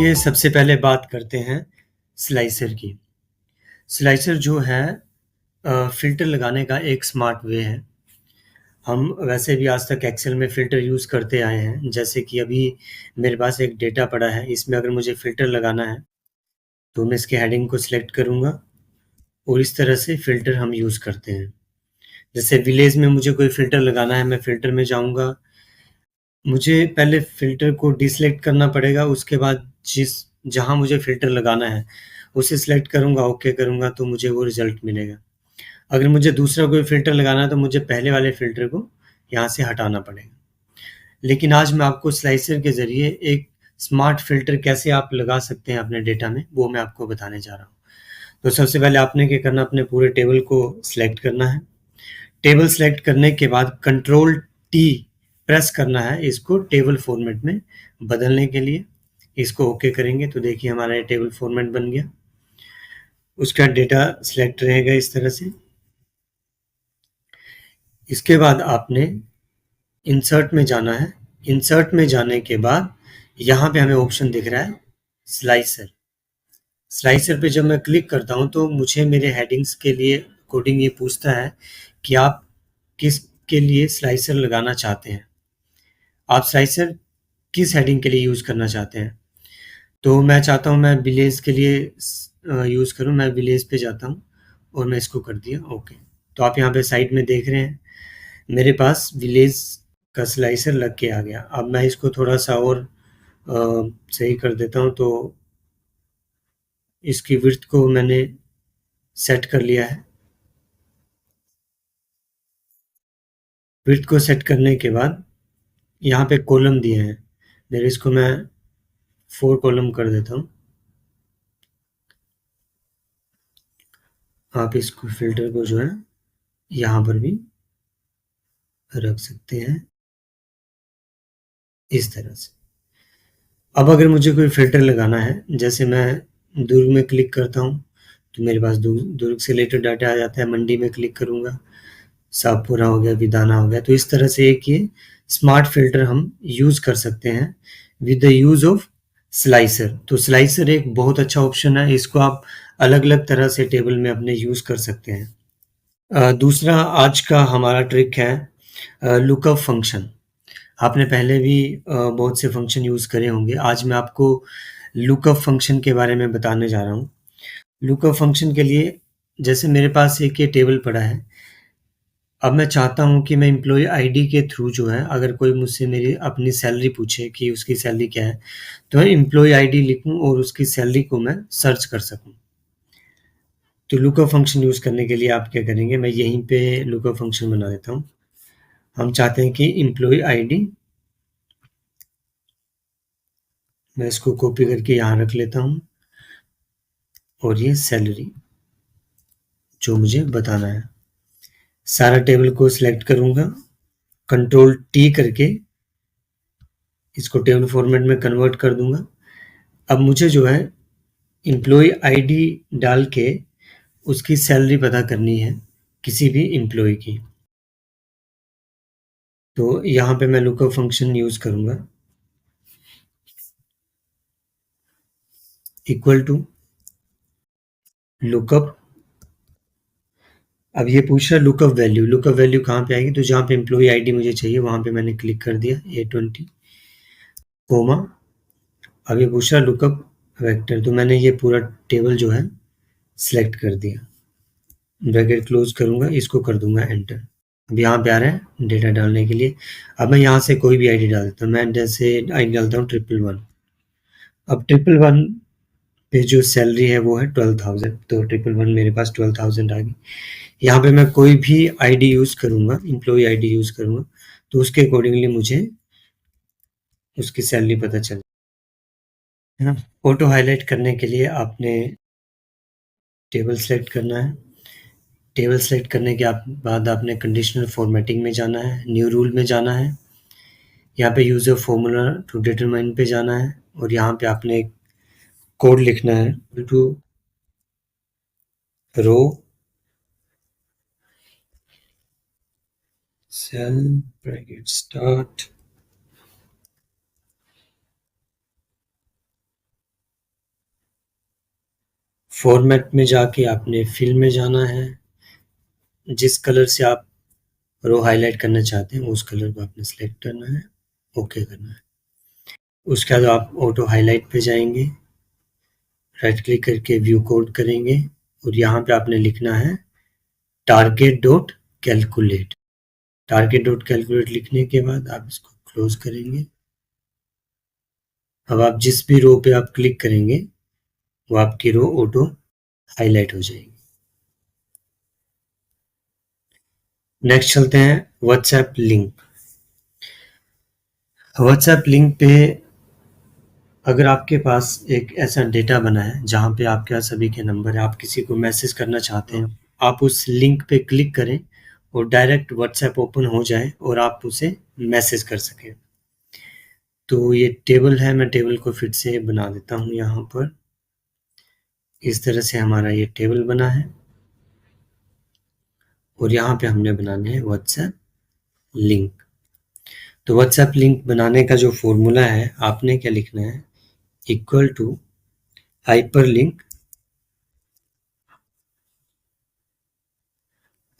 चलिए सबसे पहले बात करते हैं स्लाइसर की। स्लाइसर जो है फ़िल्टर लगाने का एक स्मार्ट वे है। हम वैसे भी आज तक एक्सेल में फ़िल्टर यूज़ करते आए हैं, जैसे कि अभी मेरे पास एक डेटा पड़ा है, इसमें अगर मुझे फ़िल्टर लगाना है, तो मैं इसके हेडिंग को सिलेक्ट करूँगा और इस तरह से फ़िल्टर हम यूज़ करते हैं। जैसे विलेज में मुझे कोई फ़िल्टर लगाना है, मैं फ़िल्टर में जाऊँगा, मुझे पहले फ़िल्टर को डिसेलेक्ट करना पड़ेगा, उसके बाद जहाँ मुझे फ़िल्टर लगाना है, उसे सिलेक्ट करूँगा, ओके करूँगा तो मुझे वो रिज़ल्ट मिलेगा। अगर मुझे दूसरा कोई फ़िल्टर लगाना है तो मुझे पहले वाले फ़िल्टर को यहाँ से हटाना पड़ेगा। लेकिन आज मैं आपको स्लाइसर के ज़रिए एक स्मार्ट फ़िल्टर कैसे आप लगा सकते हैं अपने डेटा में, वो मैं आपको बताने जा रहा हूँ। तो सबसे पहले आपने क्या करना, अपने पूरे टेबल को सिलेक्ट करना है। टेबल सेलेक्ट करने के बाद कंट्रोल टी प्रेस करना है इसको टेबल फॉर्मेट में बदलने के लिए। इसको ओके करेंगे तो देखिए हमारा ये टेबल फॉर्मेट बन गया। उसका डेटा सिलेक्ट रहेगा इस तरह से। इसके बाद आपने इंसर्ट में जाना है। इंसर्ट में जाने के बाद यहाँ पे हमें ऑप्शन दिख रहा है स्लाइसर। स्लाइसर पे जब मैं क्लिक करता हूँ तो मुझे मेरे हेडिंग्स के लिए कोडिंग ये पूछता है कि आप किसके लिए स्लाइसर लगाना चाहते हैं, आप स्लाइसर किस हेडिंग के लिए यूज़ करना चाहते हैं। तो मैं चाहता हूँ मैं विलेज के लिए यूज़ करूँ, मैं विलेज पे जाता हूँ और मैं इसको कर दिया ओके। तो आप यहाँ पे साइड में देख रहे हैं मेरे पास विलेज का स्लाइसर लग के आ गया। अब मैं इसको थोड़ा सा और सही कर देता हूँ, तो इसकी विड्थ को मैंने सेट कर लिया है। विड्थ को सेट करने के बाद यहाँ पे कॉलम दिए हैं मेरे, इसको मैं 4 कॉलम कर देता हूँ। आप इसको फिल्टर को जो है यहाँ पर भी रख सकते हैं इस तरह से। अब अगर मुझे कोई फ़िल्टर लगाना है, जैसे मैं दुर्ग में क्लिक करता हूँ तो मेरे पास दुर्ग से रिलेटेड डाटा आ जाता है। मंडी में क्लिक करूँगा, शाहपुरा हो गया, विदाना हो गया। तो इस तरह से एक ये स्मार्ट फ़िल्टर हम यूज़ कर सकते हैं with the use of slicer. तो स्लाइसर एक बहुत अच्छा ऑप्शन है, इसको आप अलग-अलग तरह से टेबल में अपने यूज़ कर सकते हैं। दूसरा आज का हमारा ट्रिक है लुकअप फंक्शन। आपने पहले भी बहुत से फंक्शन यूज़ करे होंगे। आज मैं आपको लुकअप फंक्शन के बारे में बताने जा रहा हूँ। लुकअप फंक्शन के लिए जैसे मेरे पास एक ये टेबल पड़ा है। अब मैं चाहता हूँ कि मैं एम्प्लॉयी आईडी के थ्रू जो है, अगर कोई मुझसे मेरी अपनी सैलरी पूछे कि उसकी सैलरी क्या है, तो मैं एम्प्लॉयी आईडी लिखूँ और उसकी सैलरी को मैं सर्च कर सकूँ। तो लुकअप फंक्शन यूज़ करने के लिए आप क्या करेंगे, मैं यहीं पे लुकअप फंक्शन बना देता हूँ। हम चाहते हैं कि एम्प्लॉयी आईडी, मैं इसको कॉपी करके यहाँ रख लेता हूँ और ये सैलरी जो मुझे बताना है। सारा टेबल को सिलेक्ट करूँगा, कंट्रोल टी करके इसको टेबल फॉर्मेट में कन्वर्ट कर दूँगा। अब मुझे जो है एम्प्लॉयी आईडी डाल के उसकी सैलरी पता करनी है किसी भी एम्प्लॉयी की। तो यहाँ पे मैं लुकअप फंक्शन यूज़ करूँगा, इक्वल टू लुकअप। अब ये पूछ रहा है लुकअप वैल्यू, लुकअप वैल्यू कहाँ पे आएगी, तो जहाँ पे एम्प्लॉयी आईडी मुझे चाहिए वहाँ पे मैंने क्लिक कर दिया A20 कोमा। अब ये पूछ रहा है लुकअप वेक्टर, तो मैंने ये पूरा टेबल जो है सिलेक्ट कर दिया। ब्रैकेट क्लोज करूँगा, इसको कर दूंगा एंटर। अब यहाँ पे आ रहा है डेटा डालने के लिए। अब मैं यहाँ से कोई भी आईडी डाल देता हूँ, मैं जैसे आईडी डालता हूँ 111। अब 111 पे जो सैलरी है वो है 12,000, तो 111 मेरे पास 12,000 आ गई। यहाँ पे मैं कोई भी आईडी यूज़ करूँगा, एम्प्लॉई आईडी यूज़ करूँगा, तो उसके अकॉर्डिंगली मुझे उसकी सैलरी पता चल, है ना। ऑटो हाईलाइट करने के लिए आपने टेबल सेलेक्ट करना है। टेबल सेलेक्ट करने के बाद आपने कंडीशनल फॉर्मेटिंग में जाना है, न्यू रूल में जाना है, यहाँ पे यूज़र फॉर्मूला टू डिटरमाइन पे जाना है और यहाँ पे आपने एक कोड लिखना है two row cell bracket start format में जाके आपने फिल में जाना है, जिस कलर से आप रो हाईलाइट करना चाहते हैं उस कलर को आपने सेलेक्ट करना है, ओके करना है। उसके बाद आप ऑटो हाईलाइट पे जाएंगे, राइट क्लिक करके व्यू कोड करेंगे और यहाँ पे आपने लिखना है target dot calculate. Target dot calculate लिखने के बाद आप इसको क्लोज करेंगे। अब आप जिस भी रो पे आप क्लिक करेंगे वो आपकी रो ऑटो हाईलाइट हो जाएगी। नेक्स्ट चलते हैं व्हाट्सएप लिंक। व्हाट्सएप लिंक पे अगर आपके पास एक ऐसा डेटा बना है जहाँ पे आपके पास सभी के नंबर है, आप किसी को मैसेज करना चाहते हैं, आप उस लिंक पे क्लिक करें और डायरेक्ट व्हाट्सएप ओपन हो जाए और आप उसे मैसेज कर सकें। तो ये टेबल है, मैं टेबल को फिर से बना देता हूँ यहाँ पर। इस तरह से हमारा ये टेबल बना है और यहाँ पे हमने बनाने हैं व्हाट्सएप लिंक। तो व्हाट्सएप लिंक बनाने का जो फॉर्मूला है, आपने क्या लिखना है, इक्वल टू हाइपरलिंक।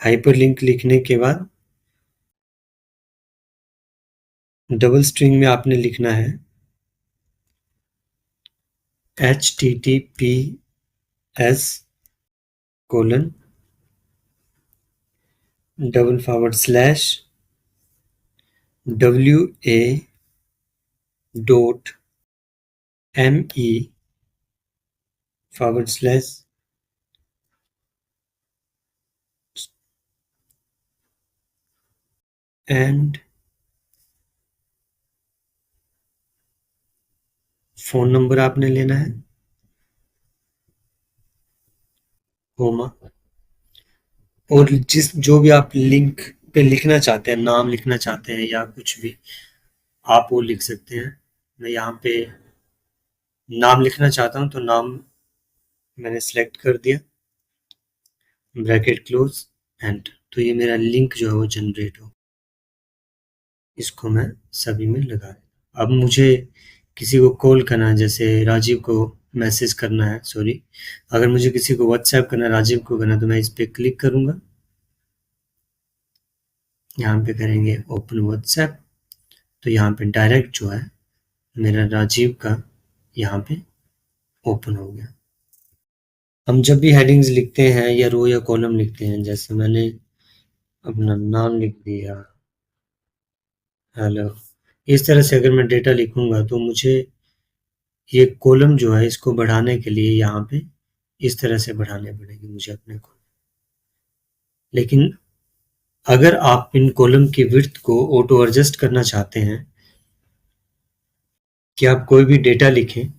हाइपरलिंक लिखने के बाद डबल स्ट्रिंग में आपने लिखना है https colon wa.me/, and phone number आपने लेना है, कोमा, और जो भी आप लिंक पे लिखना चाहते हैं, नाम लिखना चाहते हैं या कुछ भी, आप वो लिख सकते हैं। मैं यहाँ पे नाम लिखना चाहता हूँ तो नाम मैंने सेलेक्ट कर दिया, ब्रैकेट क्लोज, एंटर। तो ये मेरा लिंक जो है वो जनरेट हो, इसको मैं सभी में लगा देता। अब मुझे किसी को कॉल करना है, जैसे राजीव को मैसेज करना है, सॉरी, अगर मुझे किसी को व्हाट्सएप करना है, राजीव को करना है, तो मैं इस पर क्लिक करूँगा, यहाँ पे करेंगे ओपन व्हाट्सएप, तो यहाँ पे डायरेक्ट जो है मेरा राजीव का यहाँ पे ओपन हो गया। हम जब भी हेडिंग्स लिखते हैं या रो या कॉलम लिखते हैं, जैसे मैंने अपना नाम लिख दिया, हेलो, इस तरह से अगर मैं डेटा लिखूंगा तो मुझे ये कॉलम जो है इसको बढ़ाने के लिए यहाँ पे इस तरह से बढ़ाने पड़ेगी मुझे अपने को। लेकिन अगर आप इन कॉलम की विड्थ को ऑटो एडजस्ट करना चाहते हैं कि आप कोई भी डेटा लिखें,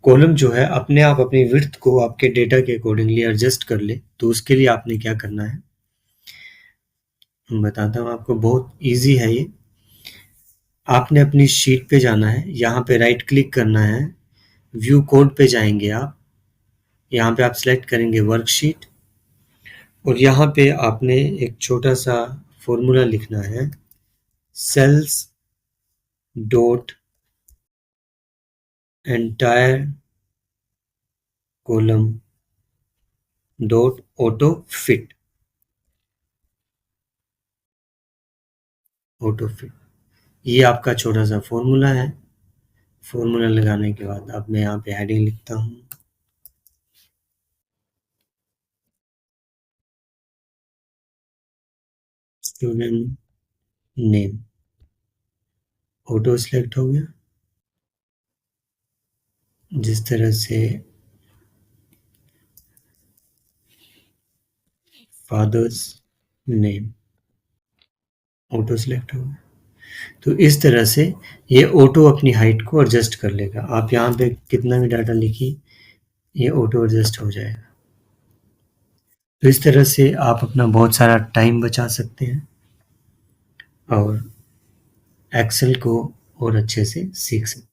कॉलम जो है अपने आप अपनी विड्थ को आपके डेटा के अकॉर्डिंगली एडजस्ट कर ले, तो उसके लिए आपने क्या करना है, मैं बताता हूँ आपको, बहुत इजी है ये। आपने अपनी शीट पे जाना है, यहाँ पे राइट क्लिक करना है, व्यू कोड पे जाएंगे आप, यहाँ पे आप सिलेक्ट करेंगे वर्कशीट और यहाँ पे आपने एक छोटा सा फॉर्मूला लिखना है, cells dot entire column dot auto fit. Auto fit, ये आपका छोटा सा फॉर्मूला है। फॉर्मूला लगाने के बाद अब मैं यहाँ पे हेडिंग लिखता हूँ, स्टूडेंट नेम, ऑटो सिलेक्ट हो गया। जिस तरह से फादर्स नेम, ऑटो सिलेक्ट हो गया। तो इस तरह से ये ऑटो अपनी हाइट को एडजस्ट कर लेगा। आप यहाँ पे कितना भी डाटा लिखिए, ये ऑटो एडजस्ट हो जाएगा। तो इस तरह से आप अपना बहुत सारा टाइम बचा सकते हैं और एक्सेल को और अच्छे से सीख सकते हैं।